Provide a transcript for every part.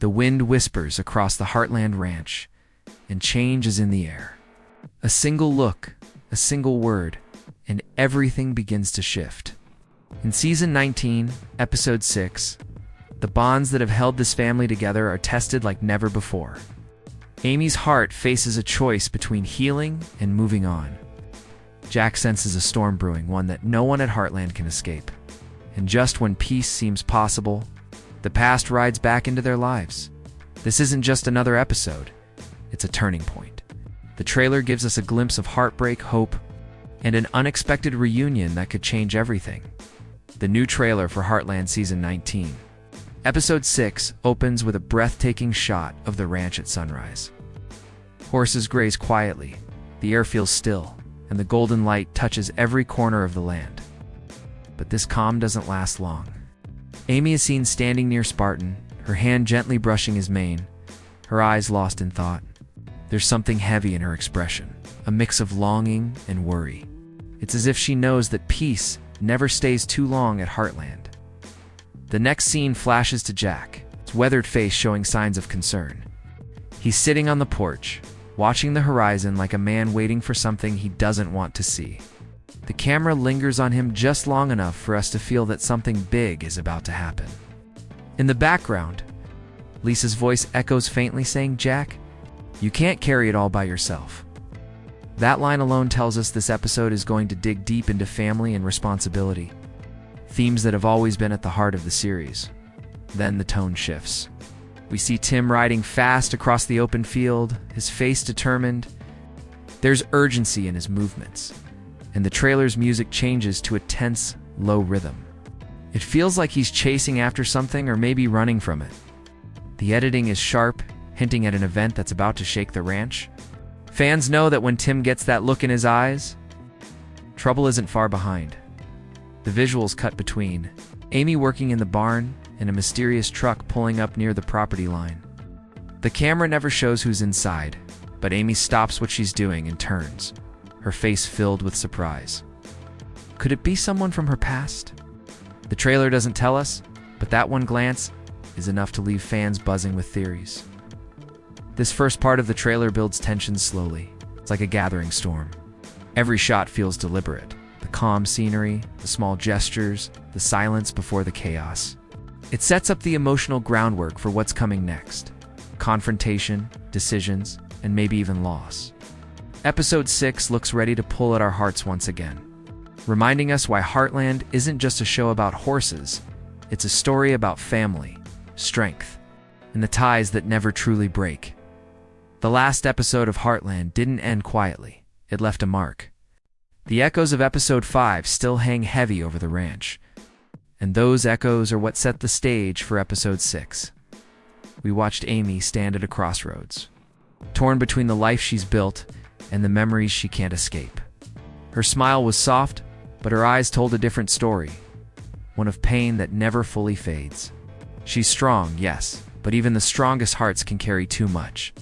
The wind whispers across the Heartland Ranch, and change is in the air. A single look, a single word, and everything begins to shift. In Season 19, Episode 6, the bonds that have held this family together are tested like never before. Amy's heart faces a choice between healing and moving on. Jack senses a storm brewing, one that no one at Heartland can escape. And just when peace seems possible, the past rides back into their lives. This isn't just another episode, it's a turning point. The trailer gives us a glimpse of heartbreak, hope, and an unexpected reunion that could change everything. The new trailer for Heartland Season 19. Episode 6 opens with a breathtaking shot of the ranch at sunrise. Horses graze quietly, the air feels still, and the golden light touches every corner of the land. But this calm doesn't last long. Amy is seen standing near Spartan, her hand gently brushing his mane, her eyes lost in thought. There's something heavy in her expression, a mix of longing and worry. It's as if she knows that peace never stays too long at Heartland. The next scene flashes to Jack, his weathered face showing signs of concern. He's sitting on the porch, watching the horizon like a man waiting for something he doesn't want to see. The camera lingers on him just long enough for us to feel that something big is about to happen. In the background, Lisa's voice echoes faintly saying, "Jack, you can't carry it all by yourself." That line alone tells us this episode is going to dig deep into family and responsibility, themes that have always been at the heart of the series. Then the tone shifts. We see Tim riding fast across the open field, his face determined. There's urgency in his movements, and the trailer's music changes to a tense, low rhythm. It feels like he's chasing after something or maybe running from it. The editing is sharp, hinting at an event that's about to shake the ranch. Fans know that when Tim gets that look in his eyes, trouble isn't far behind. The visuals cut between Amy working in the barn and a mysterious truck pulling up near the property line. The camera never shows who's inside, but Amy stops what she's doing and turns, her face filled with surprise. Could it be someone from her past? The trailer doesn't tell us, but that one glance is enough to leave fans buzzing with theories. This first part of the trailer builds tension slowly. It's like a gathering storm. Every shot feels deliberate. The calm scenery, the small gestures, the silence before the chaos. It sets up the emotional groundwork for what's coming next. Confrontation, decisions, and maybe even loss. Episode 6 looks ready to pull at our hearts once again, reminding us why Heartland isn't just a show about horses, it's a story about family, strength, and the ties that never truly break. The last episode of Heartland didn't end quietly, it left a mark. The echoes of Episode 5 still hang heavy over the ranch, and those echoes are what set the stage for Episode 6. We watched Amy stand at a crossroads, torn between the life she's built and the memories she can't escape. Her smile was soft, but her eyes told a different story, one of pain that never fully fades. She's strong, yes, but even the strongest hearts can carry too much.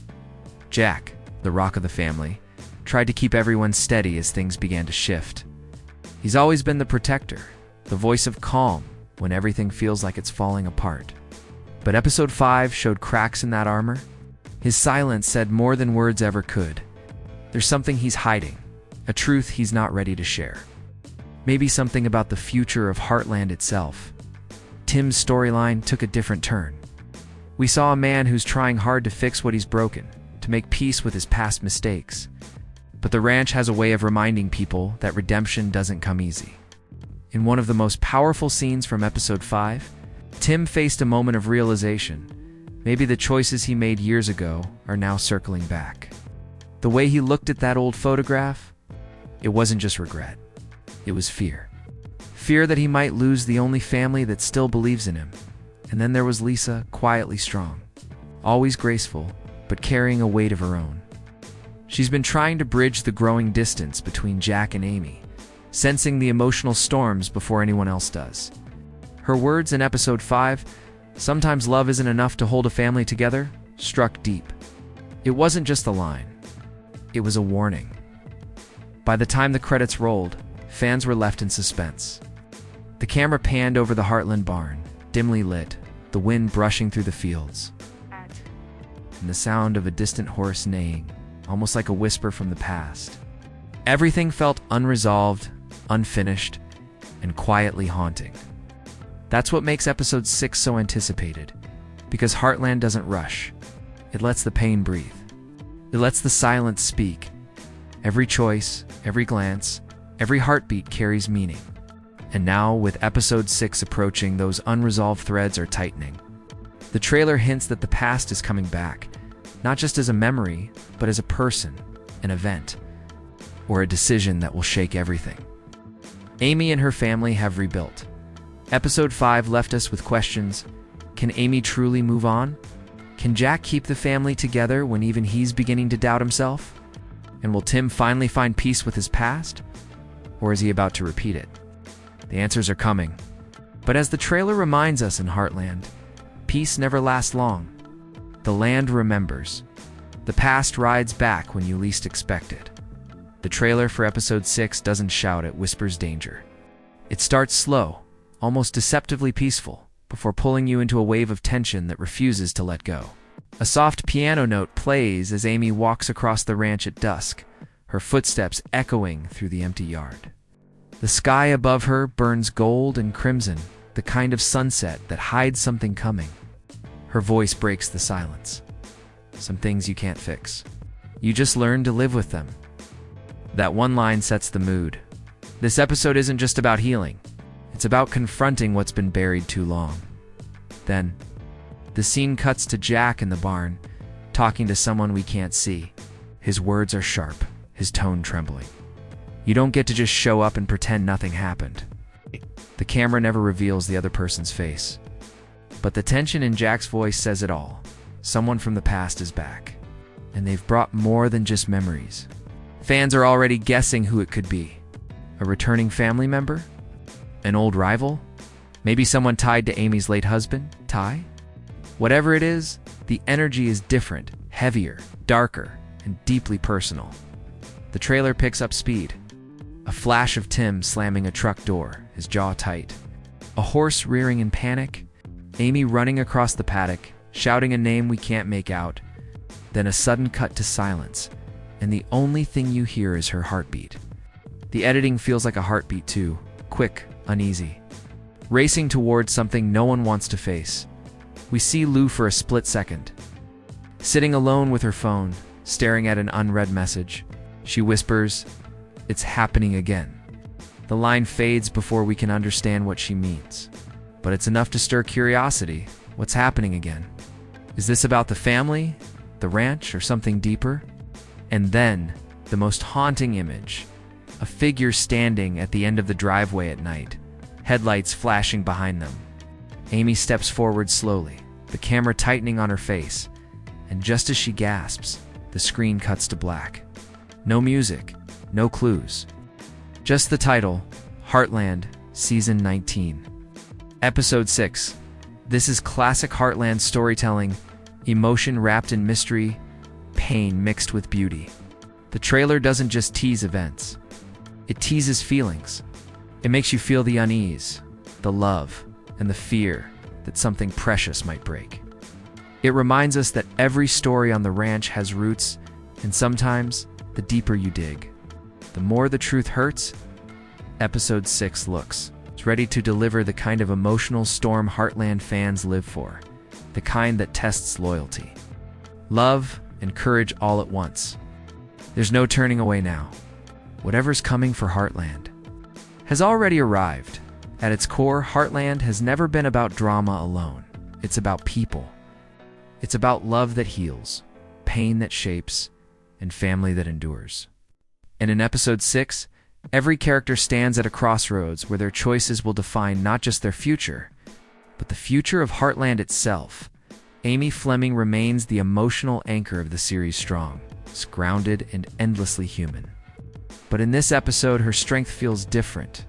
Jack, the rock of the family, tried to keep everyone steady as things began to shift. He's always been the protector, the voice of calm when everything feels like it's falling apart. But Episode 5 showed cracks in that armor. His silence said more than words ever could. There's something he's hiding, a truth he's not ready to share. Maybe something about the future of Heartland itself. Tim's storyline took a different turn. We saw a man who's trying hard to fix what he's broken, to make peace with his past mistakes. But the ranch has a way of reminding people that redemption doesn't come easy. In one of the most powerful scenes from Episode 5, Tim faced a moment of realization. Maybe the choices he made years ago are now circling back. The way he looked at that old photograph, it wasn't just regret. It was fear. Fear that he might lose the only family that still believes in him. And then there was Lisa, quietly strong, always graceful, but carrying a weight of her own. She's been trying to bridge the growing distance between Jack and Amy, sensing the emotional storms before anyone else does. Her words in Episode 5, "Sometimes love isn't enough to hold a family together," struck deep. It wasn't just a line. It was a warning. By the time the credits rolled, fans were left in suspense. The camera panned over the Heartland barn, dimly lit, the wind brushing through the fields. and the sound of a distant horse neighing, almost like a whisper from the past. Everything felt unresolved, unfinished, and quietly haunting. That's what makes episode 6 so anticipated, because Heartland doesn't rush. It lets the pain breathe. It lets the silence speak. Every choice, every glance, every heartbeat carries meaning. And now, with episode 6 approaching, those unresolved threads are tightening. The trailer hints that the past is coming back, not just as a memory, but as a person, an event, or a decision that will shake everything. Amy and her family have rebuilt. Episode 5 left us with questions. Can Amy truly move on? Can Jack keep the family together when even he's beginning to doubt himself? And will Tim finally find peace with his past? Or is he about to repeat it? The answers are coming. But as the trailer reminds us in Heartland, peace never lasts long. The land remembers. The past rides back when you least expect it. The trailer for episode 6 doesn't shout, it whispers danger. It starts slow, almost deceptively peaceful, before pulling you into a wave of tension that refuses to let go. A soft piano note plays as Amy walks across the ranch at dusk, her footsteps echoing through the empty yard. The sky above her burns gold and crimson, the kind of sunset that hides something coming. Her voice breaks the silence. Some things you can't fix. You just learn to live with them. That one line sets the mood. This episode isn't just about healing. It's about confronting what's been buried too long. Then, the scene cuts to Jack in the barn, talking to someone we can't see. His words are sharp, his tone trembling. You don't get to just show up and pretend nothing happened. The camera never reveals the other person's face. But the tension in Jack's voice says it all. Someone from the past is back. And they've brought more than just memories. Fans are already guessing who it could be. A returning family member? An old rival? Maybe someone tied to Amy's late husband, Ty? Whatever it is, the energy is different, heavier, darker, and deeply personal. The trailer picks up speed. A flash of Tim slamming a truck door, his jaw tight. A horse rearing in panic. Amy running across the paddock, shouting a name we can't make out. Then a sudden cut to silence, and the only thing you hear is her heartbeat. The editing feels like a heartbeat too, quick, uneasy. Racing towards something no one wants to face. We see Lou for a split second. Sitting alone with her phone, staring at an unread message. She whispers, "It's happening again." The line fades before we can understand what she means. But it's enough to stir curiosity. What's happening again? Is this about the family, the ranch, or something deeper? And then, the most haunting image. A figure standing at the end of the driveway at night, headlights flashing behind them. Amy steps forward slowly, the camera tightening on her face, and just as she gasps, the screen cuts to black. No music, no clues. Just the title, Heartland, Season 19. Episode 6. This is classic Heartland storytelling, emotion wrapped in mystery, pain mixed with beauty. The trailer doesn't just tease events. It teases feelings. It makes you feel the unease, the love, and the fear that something precious might break. It reminds us that every story on the ranch has roots, and sometimes, the deeper you dig, the more the truth hurts. Episode 6 looks. It's ready to deliver the kind of emotional storm Heartland fans live for, the kind that tests loyalty, love, and courage all at once. There's no turning away now. Whatever's coming for Heartland has already arrived. At its core, Heartland has never been about drama alone. It's about people. It's about love that heals, pain that shapes, and family that endures. And in episode 6, every character stands at a crossroads where their choices will define not just their future, but the future of Heartland itself. Amy Fleming remains the emotional anchor of the series strong, grounded, and endlessly human. But in this episode, her strength feels different.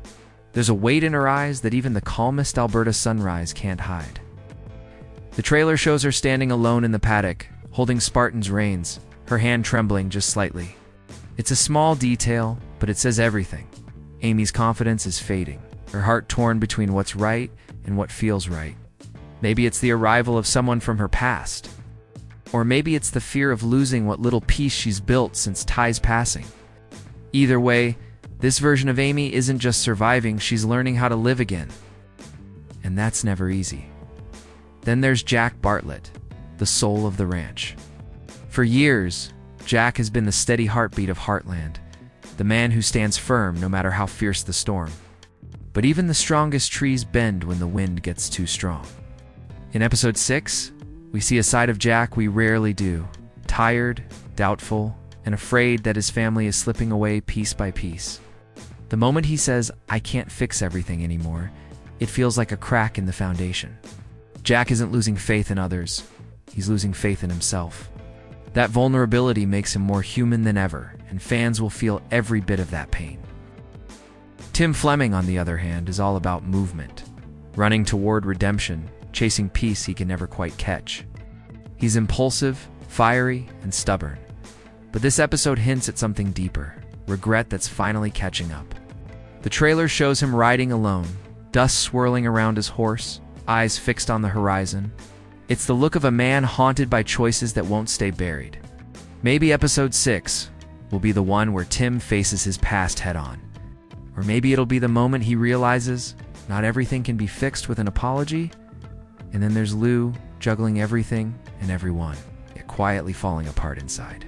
There's a weight in her eyes that even the calmest Alberta sunrise can't hide. The trailer shows her standing alone in the paddock, holding Spartan's reins, her hand trembling just slightly. It's a small detail, but it says everything. Amy's confidence is fading, her heart torn between what's right and what feels right. Maybe it's the arrival of someone from her past. Or maybe it's the fear of losing what little piece she's built since Ty's passing. Either way, this version of Amy isn't just surviving, she's learning how to live again. And that's never easy. Then there's Jack Bartlett, the soul of the ranch. For years, Jack has been the steady heartbeat of Heartland, the man who stands firm no matter how fierce the storm. But even the strongest trees bend when the wind gets too strong. In episode 6, we see a side of Jack we rarely do, tired, doubtful, and afraid that his family is slipping away piece by piece. The moment he says, "I can't fix everything anymore," it feels like a crack in the foundation. Jack isn't losing faith in others, he's losing faith in himself. That vulnerability makes him more human than ever, and fans will feel every bit of that pain. Tim Fleming, on the other hand, is all about movement, running toward redemption, chasing peace he can never quite catch. He's impulsive, fiery, and stubborn. But this episode hints at something deeper, regret that's finally catching up. The trailer shows him riding alone, dust swirling around his horse, eyes fixed on the horizon. It's the look of a man haunted by choices that won't stay buried. Maybe episode 6 will be the one where Tim faces his past head-on. Or maybe it'll be the moment he realizes not everything can be fixed with an apology. And then there's Lou, juggling everything and everyone, yet quietly falling apart inside.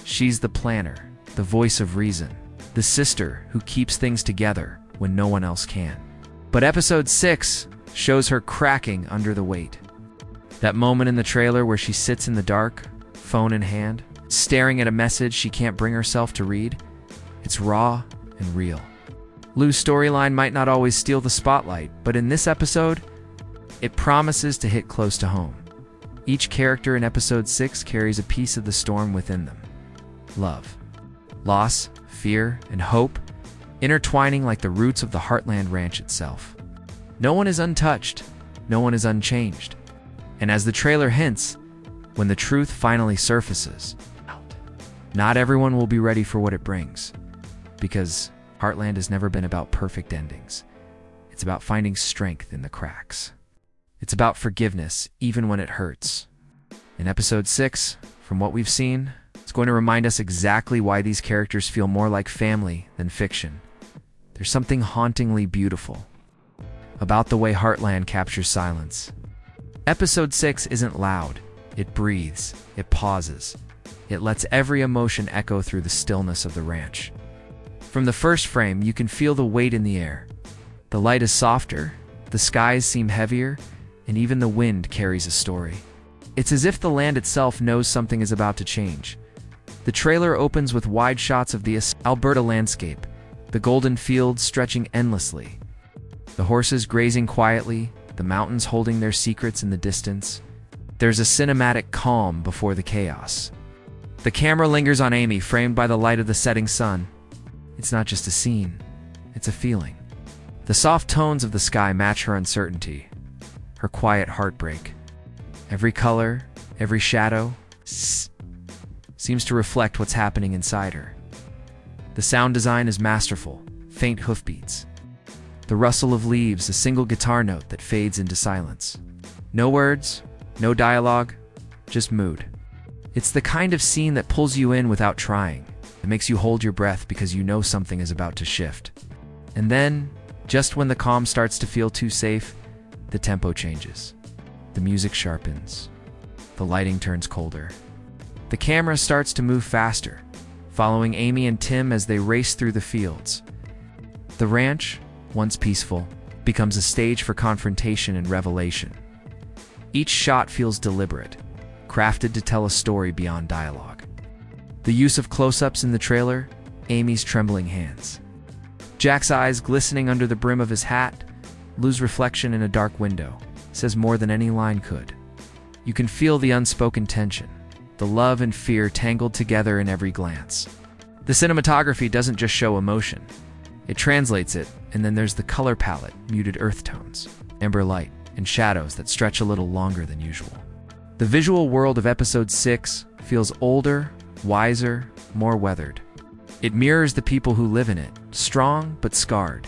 She's the planner, the voice of reason, the sister who keeps things together when no one else can. But episode 6 shows her cracking under the weight. That moment in the trailer where she sits in the dark, phone in hand, staring at a message she can't bring herself to read, it's raw and real. Lou's storyline might not always steal the spotlight, but in this episode, it promises to hit close to home. Each character in episode 6 carries a piece of the storm within them. Love, loss, fear, and hope, intertwining like the roots of the Heartland Ranch itself. No one is untouched, no one is unchanged. And as the trailer hints, when the truth finally surfaces, not everyone will be ready for what it brings. Because Heartland has never been about perfect endings. It's about finding strength in the cracks. It's about forgiveness, even when it hurts. In episode 6, from what we've seen, it's going to remind us exactly why these characters feel more like family than fiction. There's something hauntingly beautiful about the way Heartland captures silence. Episode 6 isn't loud. It breathes. It pauses. It lets every emotion echo through the stillness of the ranch. From the first frame, you can feel the weight in the air. The light is softer, the skies seem heavier, and even the wind carries a story. It's as if the land itself knows something is about to change. The trailer opens with wide shots of the Alberta landscape, the golden fields stretching endlessly. The horses grazing quietly, the mountains holding their secrets in the distance. There's a cinematic calm before the chaos. The camera lingers on Amy, framed by the light of the setting sun. It's not just a scene, it's a feeling. The soft tones of the sky match her uncertainty, her quiet heartbreak. Every color, every shadow, seems to reflect what's happening inside her. The sound design is masterful, faint hoofbeats. The rustle of leaves, a single guitar note that fades into silence. No words, no dialogue, just mood. It's the kind of scene that pulls you in without trying. It makes you hold your breath because you know something is about to shift. And then, just when the calm starts to feel too safe, the tempo changes. The music sharpens. The lighting turns colder. The camera starts to move faster, following Amy and Tim as they race through the fields. The ranch, once peaceful, becomes a stage for confrontation and revelation. Each shot feels deliberate, crafted to tell a story beyond dialogue. The use of close-ups in the trailer, Amy's trembling hands. Jack's eyes glistening under the brim of his hat, Lou's reflection in a dark window, says more than any line could. You can feel the unspoken tension, the love and fear tangled together in every glance. The cinematography doesn't just show emotion. It translates it, and then there's the color palette, muted earth tones, amber light, and shadows that stretch a little longer than usual. The visual world of episode 6 feels older, wiser, more weathered. It mirrors the people who live in it, strong but scarred.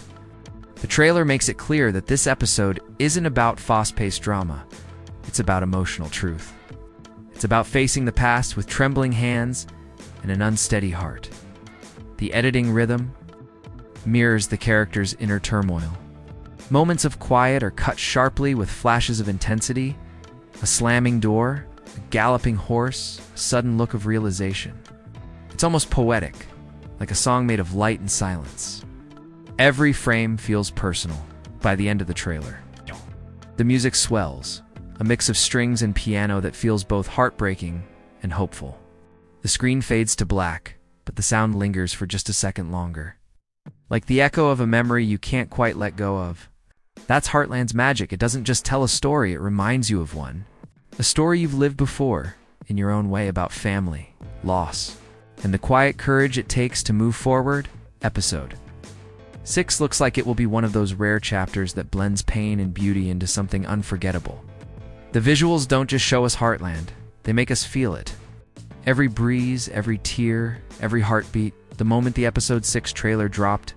The trailer makes it clear that this episode isn't about fast-paced drama. It's about emotional truth. It's about facing the past with trembling hands and an unsteady heart. The editing rhythm mirrors the character's inner turmoil. Moments of quiet are cut sharply with flashes of intensity, a slamming door, a galloping horse, a sudden look of realization. It's almost poetic, like a song made of light and silence. Every frame feels personal by the end of the trailer. The music swells, a mix of strings and piano that feels both heartbreaking and hopeful. The screen fades to black, but the sound lingers for just a second longer. Like the echo of a memory you can't quite let go of. That's Heartland's magic. It doesn't just tell a story, it reminds you of one. A story you've lived before, in your own way, about family, loss, and the quiet courage it takes to move forward. Episode 6 looks like it will be one of those rare chapters that blends pain and beauty into something unforgettable. The visuals don't just show us Heartland, they make us feel it. Every breeze, every tear, every heartbeat. The moment the Episode 6 trailer dropped,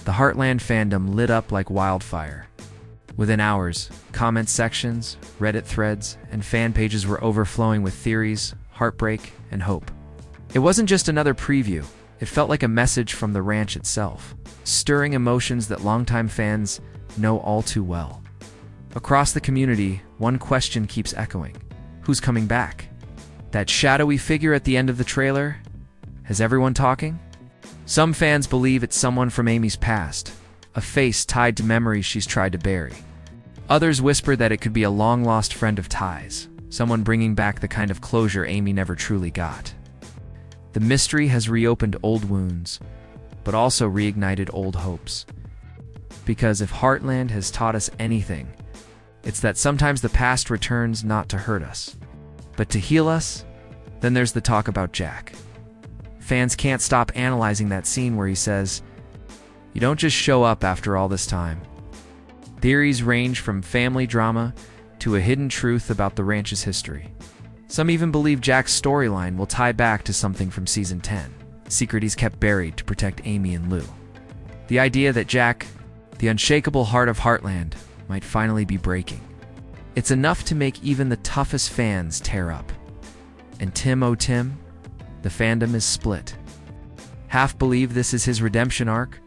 the Heartland fandom lit up like wildfire. Within hours, comment sections, Reddit threads, and fan pages were overflowing with theories, heartbreak, and hope. It wasn't just another preview, it felt like a message from the ranch itself, stirring emotions that longtime fans know all too well. Across the community, one question keeps echoing. Who's coming back? That shadowy figure at the end of the trailer? Has everyone talking? Some fans believe it's someone from Amy's past, a face tied to memories she's tried to bury. Others whisper that it could be a long-lost friend of Ty's, someone bringing back the kind of closure Amy never truly got. The mystery has reopened old wounds, but also reignited old hopes. Because if Heartland has taught us anything, it's that sometimes the past returns not to hurt us, but to heal us. Then there's the talk about Jack. Fans can't stop analyzing that scene where he says, "You don't just show up after all this time." Theories range from family drama to a hidden truth about the ranch's history. Some even believe Jack's storyline will tie back to something from Season 10, a secret he's kept buried to protect Amy and Lou. The idea that Jack, the unshakable heart of Heartland, might finally be breaking. It's enough to make even the toughest fans tear up. And Tim, oh Tim, the fandom is split. Half believe this is his redemption arc,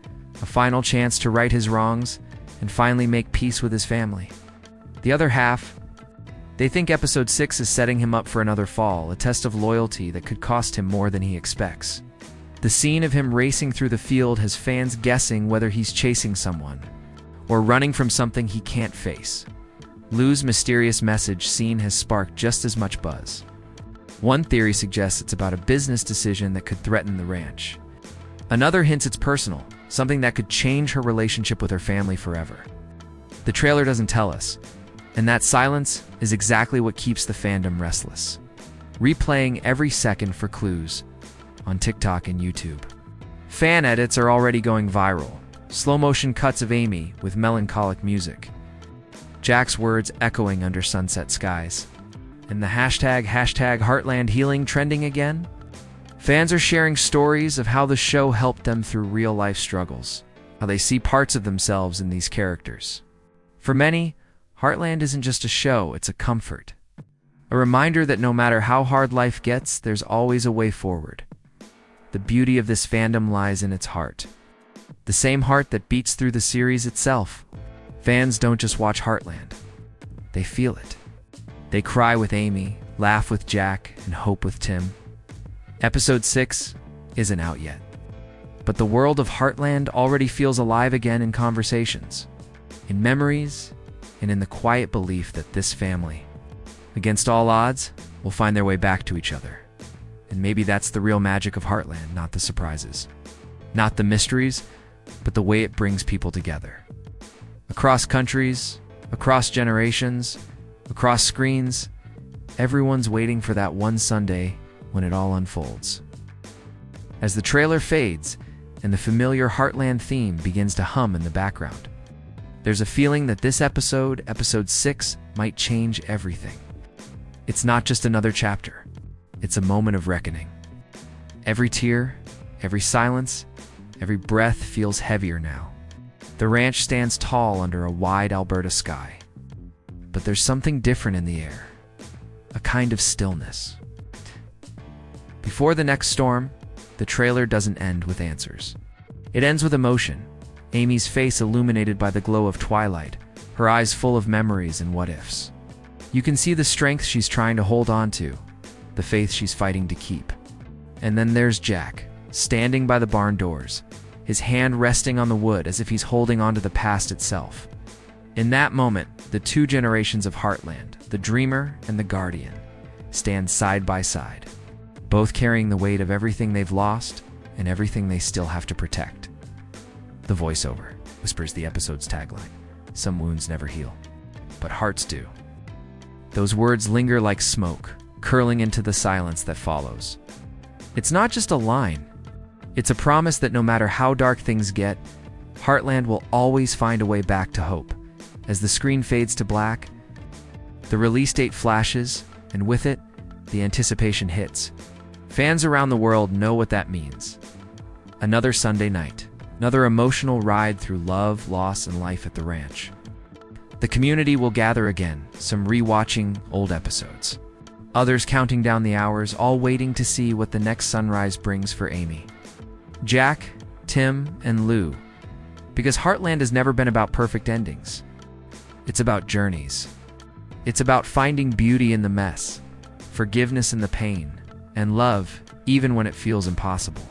a final chance to right his wrongs and finally make peace with his family. The other half, they think Episode 6 is setting him up for another fall, a test of loyalty that could cost him more than he expects. The scene of him racing through the field has fans guessing whether he's chasing someone or running from something he can't face. Lou's mysterious message scene has sparked just as much buzz. One theory suggests it's about a business decision that could threaten the ranch. Another hints it's personal, something that could change her relationship with her family forever. The trailer doesn't tell us, and that silence is exactly what keeps the fandom restless. Replaying every second for clues on TikTok and YouTube. Fan edits are already going viral, slow-motion cuts of Amy with melancholic music. Jack's words echoing under sunset skies. And the hashtag Heartland Healing trending again? Fans are sharing stories of how the show helped them through real-life struggles, how they see parts of themselves in these characters. For many, Heartland isn't just a show, it's a comfort. A reminder that no matter how hard life gets, there's always a way forward. The beauty of this fandom lies in its heart. The same heart that beats through the series itself. Fans don't just watch Heartland, they feel it. They cry with Amy, laugh with Jack, and hope with Tim. Episode 6 isn't out yet, but the world of Heartland already feels alive again in conversations, in memories, and in the quiet belief that this family, against all odds, will find their way back to each other. And maybe that's the real magic of Heartland, not the surprises, not the mysteries, but the way it brings people together. Across countries, across generations, across screens, everyone's waiting for that one Sunday when it all unfolds. As the trailer fades and the familiar Heartland theme begins to hum in the background, there's a feeling that this episode, Episode 6, might change everything. It's not just another chapter. It's a moment of reckoning. Every tear, every silence, every breath feels heavier now. The ranch stands tall under a wide Alberta sky. But there's something different in the air. a kind of stillness. Before the next storm, the trailer doesn't end with answers. It ends with emotion, Amy's face illuminated by the glow of twilight, her eyes full of memories and what-ifs. You can see the strength she's trying to hold on to, the faith she's fighting to keep. And then there's Jack, standing by the barn doors, his hand resting on the wood as if he's holding on to the past itself. In that moment, the two generations of Heartland, the dreamer and the guardian, stand side by side, both carrying the weight of everything they've lost and everything they still have to protect. The voiceover whispers the episode's tagline, "Some wounds never heal, but hearts do." Those words linger like smoke, curling into the silence that follows. It's not just a line. It's a promise that no matter how dark things get, Heartland will always find a way back to hope. As the screen fades to black, the release date flashes, and with it, the anticipation hits. Fans around the world know what that means. Another Sunday night, another emotional ride through love, loss, and life at the ranch. The community will gather again, some rewatching old episodes, others counting down the hours, all waiting to see what the next sunrise brings for Amy, Jack, Tim, and Lou. Because Heartland has never been about perfect endings. It's about journeys. It's about finding beauty in the mess, forgiveness in the pain, and love even when it feels impossible.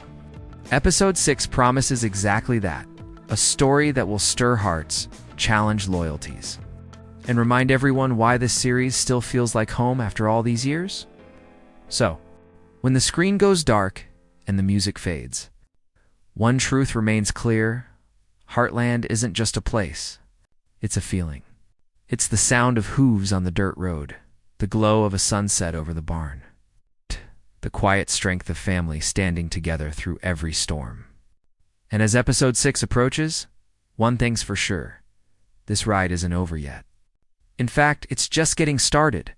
Episode 6 promises exactly that, a story that will stir hearts, challenge loyalties, and remind everyone why this series still feels like home after all these years. So, when the screen goes dark and the music fades, one truth remains clear: Heartland isn't just a place, it's a feeling. It's the sound of hooves on the dirt road, the glow of a sunset over the barn, the quiet strength of family standing together through every storm. And as episode 6 approaches, one thing's for sure: this ride isn't over yet. In fact, it's just getting started.